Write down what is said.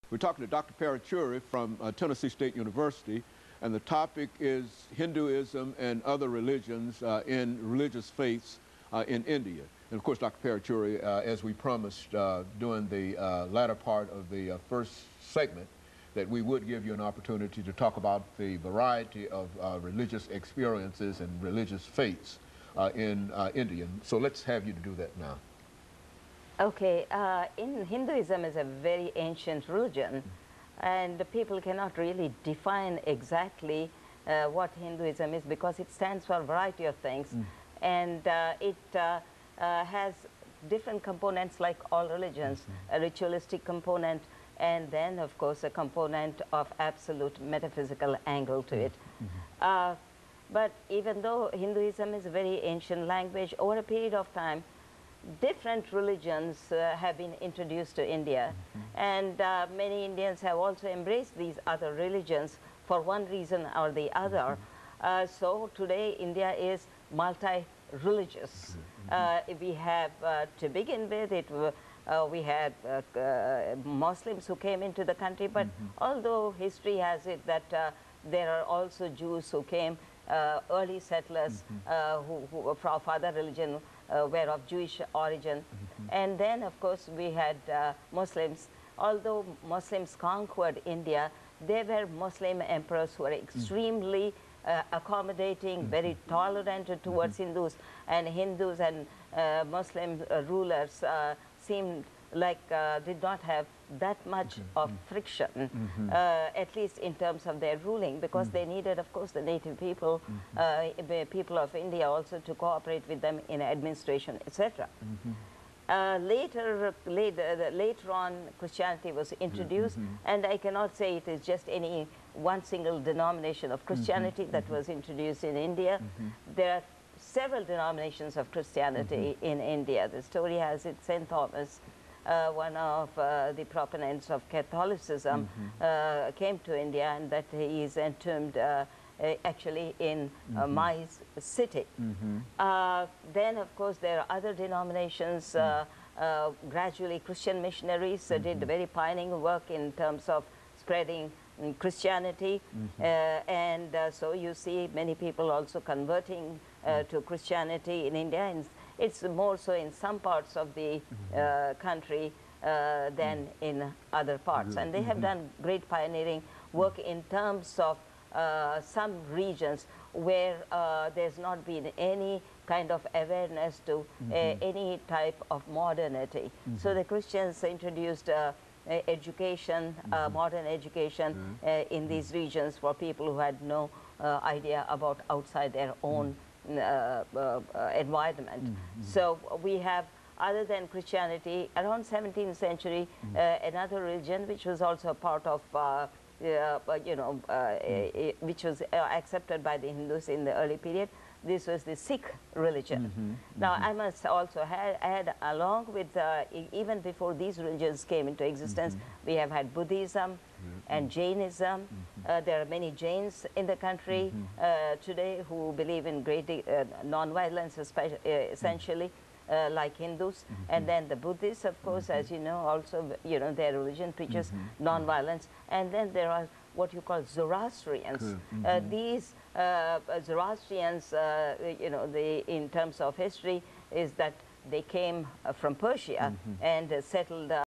We're talking to Dr. Paruchuri from Tennessee State University, and the topic is Hinduism and other religions in religious faiths in India. And of course, Dr. Paruchuri, as we promised during the latter part of the first segment, that we would give you an opportunity to talk about the variety of religious experiences and religious faiths in India. So let's have you to do that now. Okay, Hinduism is a very ancient religion, and people cannot really define exactly what Hinduism is, because it stands for a variety of things, and it has different components like all religions, a ritualistic component, and then of course a component of absolute metaphysical angle to it. But even though Hinduism is a very ancient language, over a period of time different religions have been introduced to India, and many Indians have also embraced these other religions for one reason or the other. So today India is multi-religious. We have, to begin with, we had Muslims who came into the country, but although history has it that there are also Jews who came, early settlers who from other religion were of Jewish origin. And then of course we had Muslims. Although Muslims conquered India, they were Muslim emperors who were extremely accommodating, very tolerant towards Hindus, and Muslim rulers seemed like did not have that much of friction, at least in terms of their ruling, because they needed, of course, the native people, people of India also to cooperate with them in administration, etc. Later on, Christianity was introduced, and I cannot say it is just any one single denomination of Christianity that was introduced in India. There are several denominations of Christianity in India. The story has it, St. Thomas, one of the proponents of Catholicism, came to India, and that he is entombed actually in my city. Then of course there are other denominations. Gradually Christian missionaries did very pioneering work in terms of spreading Christianity, and so you see many people also converting to Christianity in India, and it's more so in some parts of the country than in other parts. And they have done great pioneering work in terms of some regions where there's not been any kind of awareness to any type of modernity. So the Christians introduced education, modern education in these regions for people who had no idea about outside their own environment. So we have, other than Christianity, around 17th century, another religion which was also a part of which was accepted by the Hindus in the early period. This was the Sikh religion. Now, I must also add, along with, even before these religions came into existence, we have had Buddhism and Jainism. There are many Jains in the country today who believe in great non-violence, essentially. Like Hindus, and then the Buddhists, of course, as you know, also, their religion preaches non-violence, and then there are what you call Zoroastrians. These Zoroastrians, in terms of history, is that they came from Persia and settled